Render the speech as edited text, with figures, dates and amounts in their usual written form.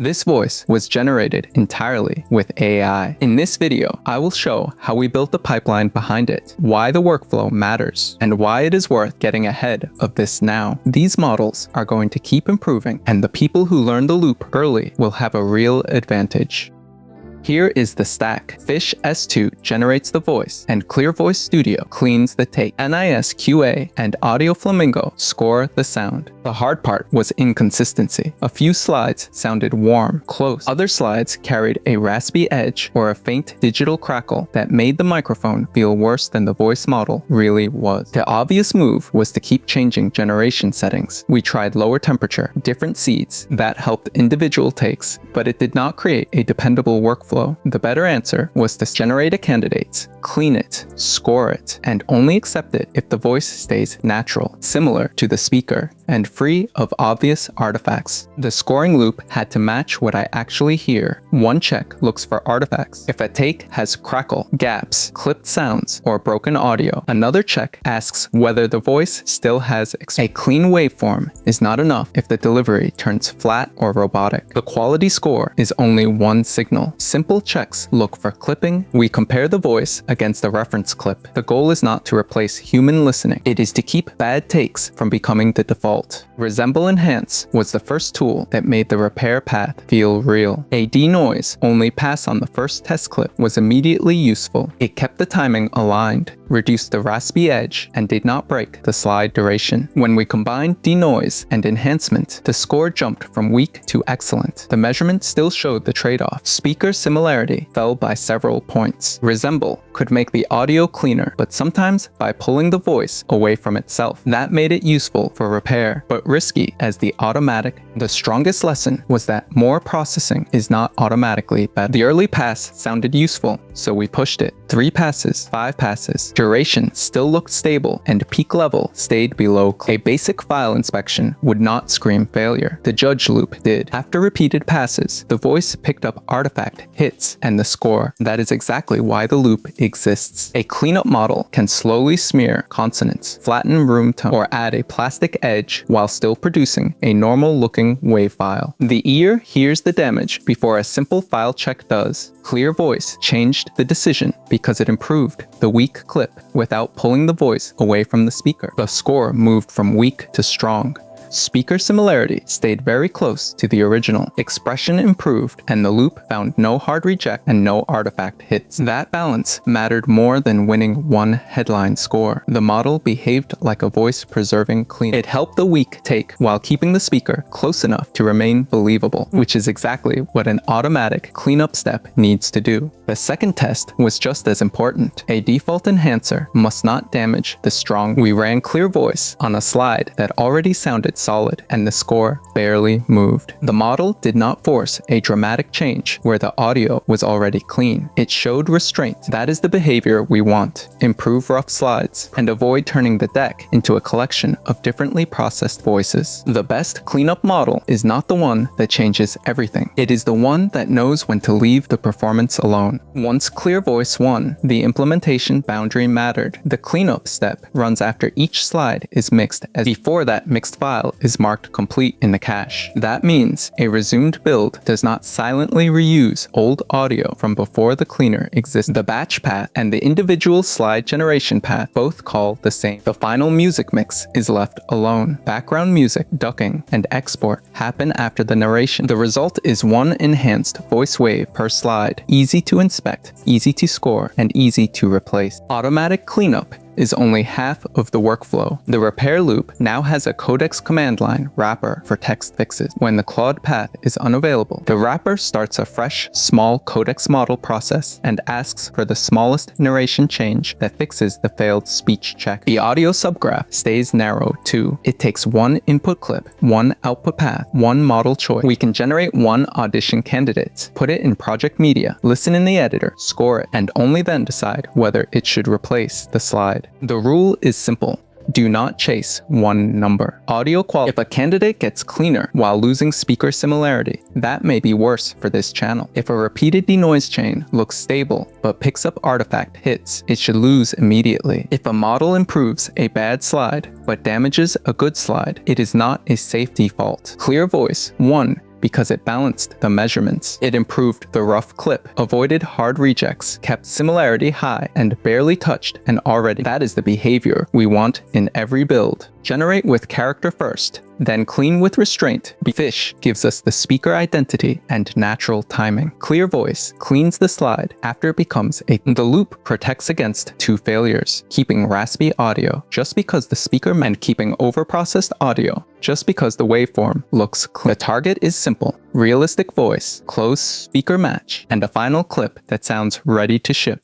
This voice was generated entirely with AI. In this video, I will show how we built the pipeline behind it, why the workflow matters, and why it is worth getting ahead of this now. These models are going to keep improving, and the people who learn the loop early will have a real advantage. Here is the stack. Fish-S2 generates the voice, and ClearVoice Studio cleans the take. NISQA and Audio Flamingo score the sound. The hard part was inconsistency. A few slides sounded warm, close. Other slides carried a raspy edge or a faint digital crackle that made the microphone feel worse than the voice model really was. The obvious move was to keep changing generation settings. We tried lower temperature, different seeds. That helped individual takes, but it did not create a dependable workflow. The better answer was to generate a candidate, clean it, score it, and only accept it if the voice stays natural, similar to the speaker, and free of obvious artifacts. The scoring loop had to match what I actually hear. One check looks for artifacts. If a take has crackle, gaps, clipped sounds, or broken audio, another check asks whether the voice still has a clean waveform is not enough if the delivery turns flat or robotic. The quality score is only one signal. Simple checks look for clipping. We compare the voice against the reference clip. The goal is not to replace human listening. It is to keep bad takes from becoming the default. Resemble Enhance was the first tool that made the repair path feel real. A denoise only pass on the first test clip was immediately useful. It kept the timing aligned, reduced the raspy edge, and did not break the slide duration. When we combined denoise and enhancement, the score jumped from weak to excellent. The measurement still showed the trade-off. Speaker similarity fell by several points. Resemble could make the audio cleaner, but sometimes by pulling the voice away from itself. That made it useful for repair, but risky as the automatic. The strongest lesson was that more processing is not automatically better. The early pass sounded useful, so we pushed it. 3 passes, 5 passes. Duration still looked stable, and peak level stayed below. A basic file inspection would not scream failure. The judge loop did. After repeated passes, the voice picked up artifact, hits, and the score. That is exactly why the loop exists. A cleanup model can slowly smear consonants, flatten room tone, or add a plastic edge while still producing a normal-looking WAV file. The ear hears the damage before a simple file check does. ClearVoice changed the decision because it improved the weak clip without pulling the voice away from the speaker. The score moved from weak to strong. Speaker similarity stayed very close to the original. Expression improved, and the loop found no hard reject and no artifact hits. That balance mattered more than winning one headline score. The model behaved like a voice-preserving cleaner. It helped the weak take while keeping the speaker close enough to remain believable, which is exactly what an automatic cleanup step needs to do. The second test was just as important. A default enhancer must not damage the strong. We ran ClearVoice on a slide that already sounded solid, and the score barely moved. The model did not force a dramatic change where the audio was already clean. It showed restraint. That is the behavior we want. Improve rough slides, and avoid turning the deck into a collection of differently processed voices. The best cleanup model is not the one that changes everything. It is the one that knows when to leave the performance alone. Once ClearVoice won, the implementation boundary mattered. The cleanup step runs after each slide is mixed, as before that mixed file is marked complete in the cache. That means a resumed build does not silently reuse old audio from before the cleaner exists. The batch path and the individual slide generation path both call the same. The final music mix is left alone. Background music, ducking, and export happen after the narration. The result is one enhanced voice wave per slide. Easy to inspect, easy to score, and easy to replace. Automatic cleanup is only half of the workflow. The repair loop now has a codex command line wrapper for text fixes. When the clawed path is unavailable, the wrapper starts a fresh, small codex model process and asks for the smallest narration change that fixes the failed speech check. The audio subgraph stays narrow too. It takes one input clip, one output path, one model choice. We can generate one audition candidate, put it in project media, listen in the editor, score it, and only then decide whether it should replace the slide. The rule is simple. Do not chase one number. Audio quality. If a candidate gets cleaner while losing speaker similarity, that may be worse for this channel. If a repeated denoise chain looks stable but picks up artifact hits, it should lose immediately. If a model improves a bad slide but damages a good slide, it is not a safety fault. ClearVoice won because it balanced the measurements. It improved the rough clip, avoided hard rejects, kept similarity high, and barely touched an already. That is the behavior we want in every build. Generate with character first, then clean with restraint. Fish gives us the speaker identity and natural timing. ClearVoice cleans the slide after it becomes a. The loop protects against two failures, keeping raspy audio just because the speaker and keeping overprocessed audio just because the waveform looks clean. The target is simple: realistic voice, close speaker match, and a final clip that sounds ready to ship.